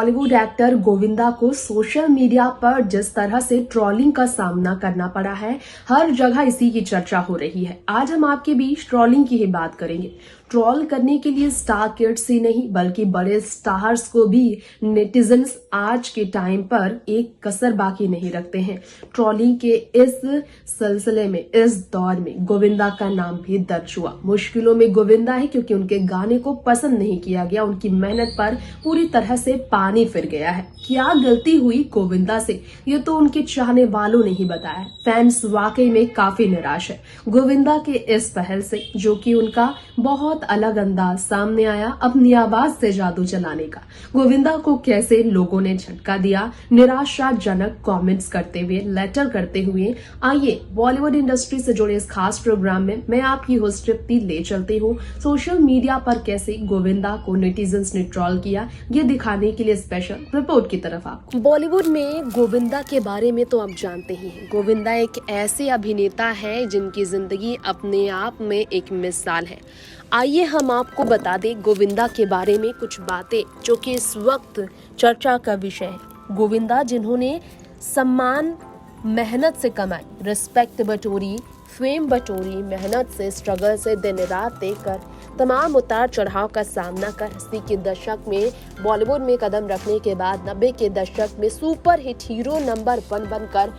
Bollywood actor Govinda को social media पर जिस तरह से ट्रोलिंग का सामना करना पड़ा है, हर जगह इसी की चर्चा हो रही है। आज हम आपके बीच ट्रोलिंग की ही बात करेंगे। ट्रोल करने के लिए स्टार किड्स ही नहीं बल्कि बड़े स्टार्स को भी नेटिजन्स आज के टाइम पर एक कसर बाकी नहीं रखते हैं। ट्रोलिंग के इस सिलसिले में, इस दौर में गोविंदा का नाम भी दर्ज हुआ। मुश्किलों में गोविंदा है क्योंकि उनके गाने को पसंद नहीं किया गया, उनकी मेहनत पर पूरी तरह से पानी फिर गया है। क्या गलती हुई गोविंदा से, ये तो उनके चाहने वालों ने ही बताया। फैंस वाकई में काफी निराश है गोविंदा के इस पहल से, जो कि उनका बहुत अलग अंदाज सामने आया अपनी आवाज से जादू चलाने का। गोविंदा को कैसे लोगों ने झटका दिया, निराशाजनक कमेंट्स करते हुए, लेटर करते हुए। आइए बॉलीवुड इंडस्ट्री से जुड़े इस खास प्रोग्राम में मैं आपकी होस्ट तृप्ति ले चलती हूँ सोशल मीडिया पर कैसे गोविंदा को नेटिजन्स ने ट्रोल किया, ये दिखाने के लिए स्पेशल रिपोर्ट की तरफ आपको। बॉलीवुड में गोविंदा के बारे में तो आप जानते ही हैं। गोविंदा एक ऐसे अभिनेता है जिनकी जिंदगी अपने आप में एक मिसाल है। आइए हम आपको बता दें गोविंदा के बारे में कुछ बातें जो कि इस वक्त चर्चा का विषय है। गोविंदा जिन्होंने सम्मान मेहनत से कमाई, रिस्पेक्ट बटोरी, फेम बटोरी, मेहनत से, स्ट्रगल से, दिन रात देकर तमाम उतार चढ़ाव का सामना कर 80 के दशक में बॉलीवुड में कदम रखने के बाद 90 के दशक में सुपर हिट हीरो नंबर 1 बनकर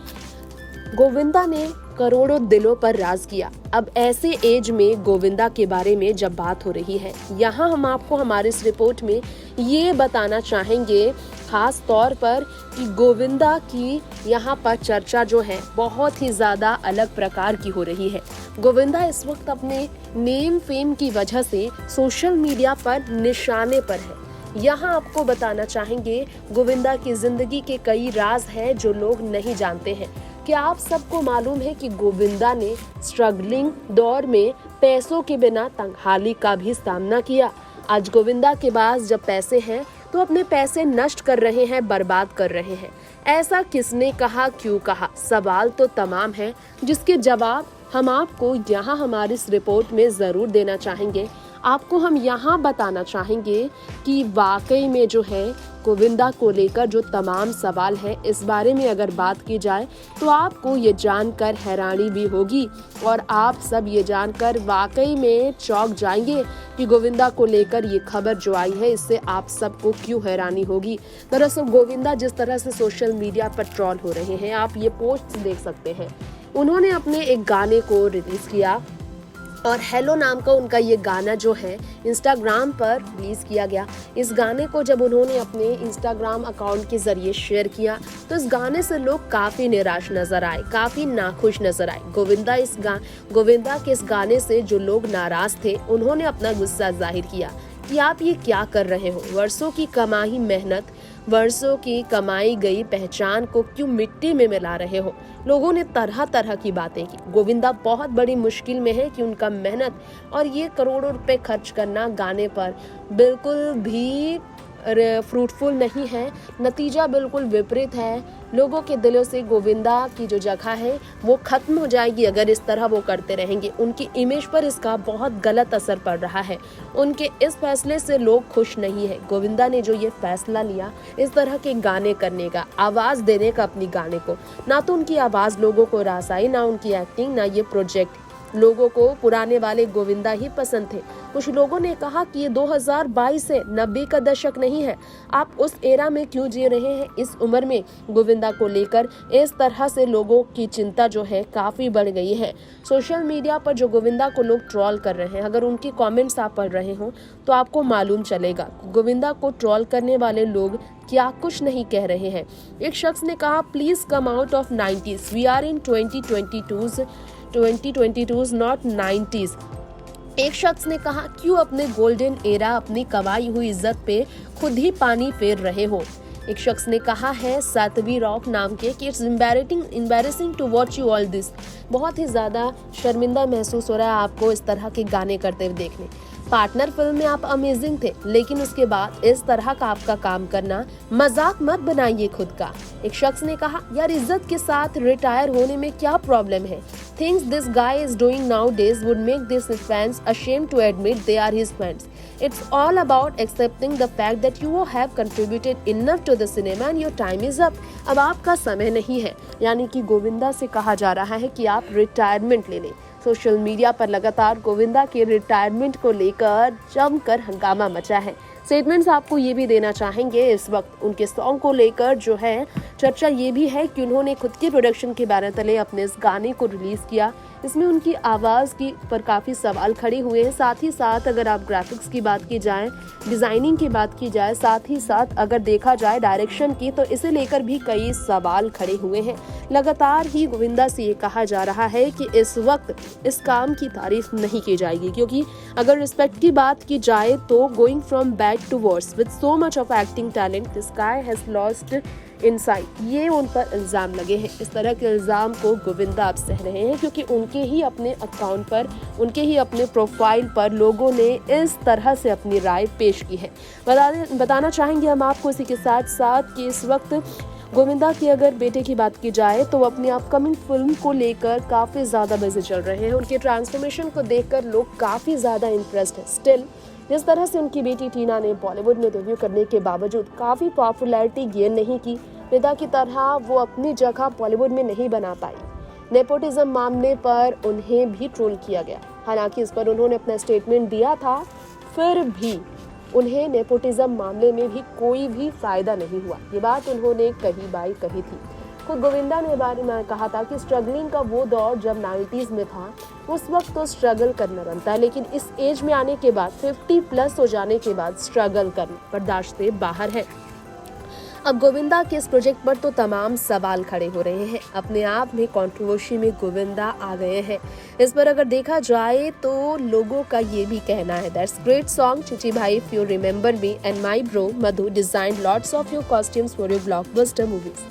गोविंदा ने करोड़ों दिलों पर राज किया। अब ऐसे एज में गोविंदा के बारे में जब बात हो रही है, यहाँ हम आपको हमारे इस रिपोर्ट में ये बताना चाहेंगे खास तौर पर कि गोविंदा की यहाँ पर चर्चा जो है बहुत ही ज्यादा अलग प्रकार की हो रही है। गोविंदा इस वक्त अपने नेम फेम की वजह से सोशल मीडिया पर निशाने पर है। यहाँ आपको बताना चाहेंगे गोविंदा की जिंदगी के कई राज हैं जो लोग नहीं जानते हैं। क्या आप सबको मालूम है कि गोविंदा ने स्ट्रगलिंग दौर में पैसों के बिना तंगहाली का भी सामना किया। आज गोविंदा के पास जब पैसे हैं तो अपने पैसे नष्ट कर रहे हैं, बर्बाद कर रहे हैं। ऐसा किसने कहा, क्यों कहा? सवाल तो तमाम है जिसके जवाब हम आपको यहाँ हमारी इस रिपोर्ट में जरूर देना चाहेंगे। आपको हम यहाँ बताना चाहेंगे कि वाकई में जो है गोविंदा को लेकर जो तमाम सवाल है, इस बारे में अगर बात की जाए तो आपको ये जानकर हैरानी भी होगी और आप सब ये जानकर वाकई में चौंक जाएंगे कि गोविंदा को लेकर ये खबर जो आई है इससे आप सबको क्यों हैरानी होगी। दरअसल गोविंदा जिस तरह से सोशल मीडिया पर ट्रोल हो रहे हैं, आप ये पोस्ट देख सकते हैं। उन्होंने अपने एक गाने को रिलीज किया और हेलो नाम का उनका ये गाना जो है इंस्टाग्राम पर रिलीज किया गया। इस गाने को जब उन्होंने अपने इंस्टाग्राम अकाउंट के जरिए शेयर किया तो इस गाने से लोग काफी निराश नजर आए, काफी नाखुश नजर आए। गोविंदा के इस गाने से जो लोग नाराज थे उन्होंने अपना गुस्सा जाहिर किया कि आप ये क्या कर रहे हो, वर्षों की कमाई मेहनत, वर्षों की कमाई गई पहचान को क्यों मिट्टी में मिला रहे हो। लोगों ने तरह तरह की बातें की। गोविंदा बहुत बड़ी मुश्किल में है कि उनका मेहनत और ये करोड़ों रुपए खर्च करना गाने पर बिल्कुल भी फ्रूटफुल नहीं है। नतीजा बिल्कुल विपरीत है। लोगों के दिलों से गोविंदा की जो जगह है वो खत्म हो जाएगी अगर इस तरह वो करते रहेंगे। उनकी इमेज पर इसका बहुत गलत असर पड़ रहा है। उनके इस फैसले से लोग खुश नहीं है। गोविंदा ने जो ये फैसला लिया इस तरह के गाने करने का, आवाज देने का अपनी गाने को, ना तो उनकी आवाज लोगों को रास आई, ना उनकी एक्टिंग, ना ये प्रोजेक्ट। लोगों को पुराने वाले गोविंदा ही पसंद थे। कुछ लोगों ने कहा कि ये 2022 है, 90 का दशक नहीं है। आप उस एरा में क्यों जी रहे हैं? इस उम्र में गोविंदा को लेकर इस तरह से लोगों की चिंता जो है काफी बढ़ गई है। सोशल मीडिया पर जो गोविंदा को लोग ट्रोल कर रहे हैं, अगर उनकी कमेंट्स आप पढ़ रहे हो तो आपको मालूम चलेगा गोविंदा को ट्रोल करने वाले लोग क्या कुछ नहीं कह रहे हैं। एक शख्स ने कहा, please come out of 90s, we are in 2022 not 90s। एक शख्स ने कहा, क्यों अपने गोल्डन एरा, अपनी कमाई हुई इज्जत पे खुद ही पानी फेर रहे हो। एक शख्स ने कहा है सातवी रॉक नाम के कि it's embarrassing to watch you all this. बहुत ही ज्यादा शर्मिंदा महसूस हो रहा है आपको इस तरह के गाने करते हुए देखने। पार्टनर फिल्म में आप अमेजिंग थे, लेकिन उसके बाद इस तरह का आपका काम करना, मजाक मत बनाइए खुद का। एक शख्स ने कहा, यार इज्जत के साथ रिटायर होने में क्या प्रॉब्लम है? Things this guy is doing nowadays would make these fans ashamed to admit they are his fans. It's all about accepting the fact that you have contributed enough to the cinema and your time is up. अब आपका समय नहीं है। यानी कि गोविंदा से कहा जा रहा है कि आप रिटायरमेंट ले लें। सोशल मीडिया पर लगातार गोविंदा के रिटायरमेंट को लेकर जमकर हंगामा मचा है। स्टेटमेंट्स आपको ये भी देना चाहेंगे इस वक्त उनके सॉन्ग को लेकर जो है चर्चा ये भी है कि उन्होंने खुद के प्रोडक्शन के बैनर तले अपने इस गाने को रिलीज किया। इसमें उनकी आवाज़ की पर काफ़ी सवाल खड़े हुए हैं। साथ ही साथ अगर आप ग्राफिक्स की बात की जाए, डिज़ाइनिंग की बात की जाए, साथ ही साथ अगर देखा जाए डायरेक्शन की, तो इसे लेकर भी कई सवाल खड़े हुए हैं। लगातार ही गोविंदा से ये कहा जा रहा है कि इस वक्त इस काम की तारीफ नहीं की जाएगी, क्योंकि अगर रिस्पेक्ट की बात की जाए तो going from bad to worse with so much of acting talent this guy has lost insight, ये उन पर इल्ज़ाम लगे हैं। इस तरह के इल्ज़ाम को गोविंदा आप सह रहे हैं, क्योंकि उनके ही अपने अकाउंट पर, उनके ही अपने प्रोफाइल पर लोगों ने इस तरह से अपनी राय पेश की है। बताना चाहेंगे हम आपको इसी के साथ साथ कि इस वक्त गोविंदा की अगर बेटे की बात की जाए तो वो अपनी अपकमिंग फिल्म को लेकर काफ़ी ज़्यादा बिजी चल रहे हैं। उनके ट्रांसफॉर्मेशन को देखकर लोग काफ़ी ज़्यादा इंप्रेस्ड हैं। स्टिल जिस तरह से उनकी बेटी टीना ने बॉलीवुड में डेब्यू करने के बावजूद काफ़ी पॉपुलैरिटी गेन नहीं की, पिता की तरह वो अपनी जगह बॉलीवुड में नहीं बना पाई। नेपोटिज्म मामले पर उन्हें भी ट्रोल किया गया। हालांकि इस पर उन्होंने अपना स्टेटमेंट दिया था, फिर भी उन्हें नेपोटिज्म मामले में भी कोई भी फायदा नहीं हुआ। ये बात उन्होंने कई बार कही थी। खुद गोविंदा ने बारे में कहा था कि स्ट्रगलिंग का वो दौर जब 90s में था, उस वक्त तो स्ट्रगल करना बनता है, लेकिन इस एज में आने के बाद 50+ हो जाने के बाद स्ट्रगल करना बर्दाश्त से बाहर है। अब गोविंदा के इस प्रोजेक्ट पर तो तमाम सवाल खड़े हो रहे हैं। अपने आप में कंट्रोवर्सी में गोविंदा आ गए हैं। इस पर अगर देखा जाए तो लोगों का ये भी कहना है, दैट्स ग्रेट सॉन्ग चिची भाई, if you remember me and my bro Madhu design lots of your costumes for your blockbuster movies.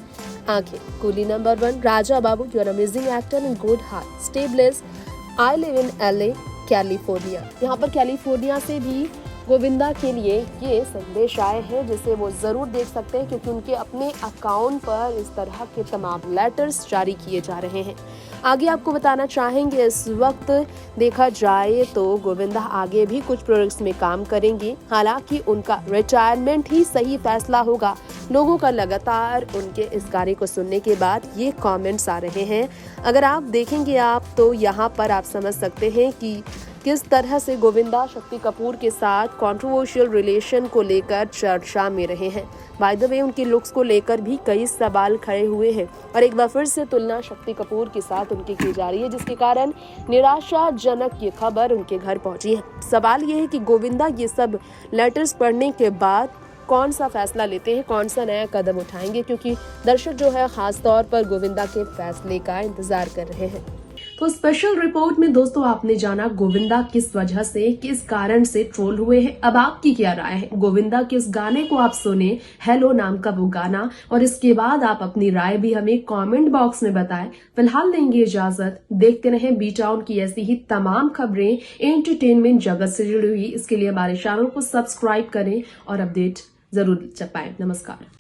Aankhen, Coolie number 1, Raja Babu, you are amazing actor and good heart, stay blessed, I live in LA California. यहाँ पर California से भी गोविंदा के लिए ये संदेश आए हैं, जिसे वो ज़रूर देख सकते हैं, क्योंकि उनके अपने अकाउंट पर इस तरह के तमाम लेटर्स जारी किए जा रहे हैं। आगे आपको बताना चाहेंगे, इस वक्त देखा जाए तो गोविंदा आगे भी कुछ प्रोजेक्ट्स में काम करेंगी। हालांकि उनका रिटायरमेंट ही सही फैसला होगा। लोगों का लगातार उनके इस गाने को सुनने के बाद ये कमेंट्स आ रहे हैं। अगर आप देखेंगे तो यहाँ पर आप समझ सकते हैं कि किस तरह से गोविंदा शक्ति कपूर के साथ कंट्रोवर्शियल रिलेशन को लेकर चर्चा में रहे हैं। बाय द वे उनकी लुक्स को लेकर भी कई सवाल खड़े हुए हैं और एक बार फिर से तुलना शक्ति कपूर के साथ उनकी की जा रही है, जिसके कारण निराशाजनक ये खबर उनके घर पहुंची है। सवाल ये है कि गोविंदा ये सब लेटर्स पढ़ने के बाद कौन सा फैसला लेते हैं, कौन सा नया कदम उठाएंगे, क्योंकि दर्शक जो है खास तौर पर गोविंदा के फैसले का इंतजार कर रहे हैं। तो स्पेशल रिपोर्ट में दोस्तों आपने जाना गोविंदा किस वजह से, किस कारण से ट्रोल हुए हैं। अब आपकी क्या राय है? गोविंदा के इस गाने को आप सुने, हेलो नाम का वो गाना, और इसके बाद आप अपनी राय भी हमें कमेंट बॉक्स में बताएं। फिलहाल देंगे इजाजत, देखते रहें बी टाउन की ऐसी ही तमाम खबरें एंटरटेनमेंट जगत से जुड़ी हुई। इसके लिए हमारे चैनल को सब्सक्राइब करें और अपडेट जरूर चपाएं। नमस्कार।